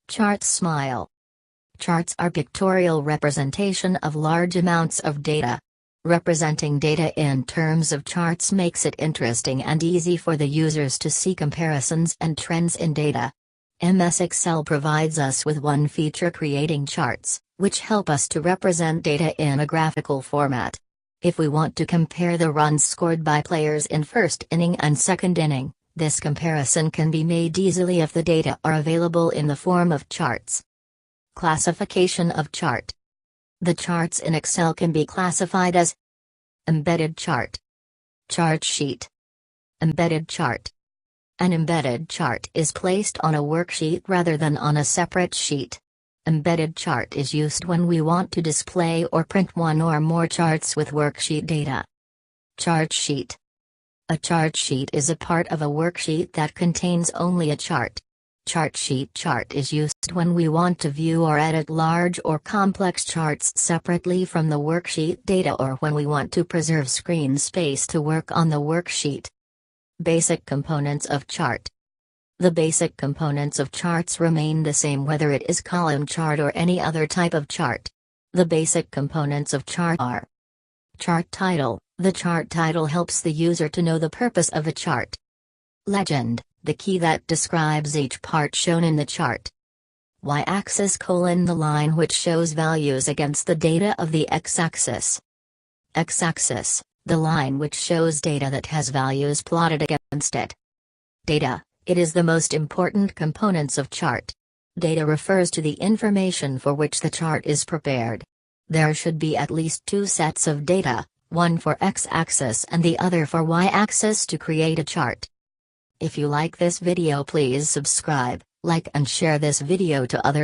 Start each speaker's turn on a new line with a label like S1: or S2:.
S1: Charts smile. Charts are pictorial representation of large amounts of data. Representing data in terms of charts makes it interesting and easy for the users to see comparisons and trends in data. MS Excel provides us with one feature: creating charts, which help us to represent data in a graphical format. If we want to compare the runs scored by players in first inning and second inning, this comparison can be made easily if the data are available in the form of charts. Classification of chart. The charts in Excel can be classified as embedded chart, chart sheet, embedded chart. An embedded chart is placed on a worksheet rather than on a separate sheet. Embedded chart is used when we want to display or print one or more charts with worksheet data. Chart sheet. A chart sheet is a part of a worksheet that contains only a chart. Chart sheet chart is used when we want to view or edit large or complex charts separately from the worksheet data, or when we want to preserve screen space to work on the worksheet. Basic components of chart. The basic components of charts remain the same whether it is column chart or any other type of chart. The basic components of chart are: chart title. The chart title helps the user to know the purpose of a chart. Legend, the key that describes each part shown in the chart. Y-axis: the line which shows values against the data of the x-axis. X-axis, the line which shows data that has values plotted against it. Data, it is the most important components of chart. Data refers to the information for which the chart is prepared. There should be at least two sets of data, one for x-axis and the other for y-axis, to create a chart. If you like this video, please subscribe, like and share this video to others.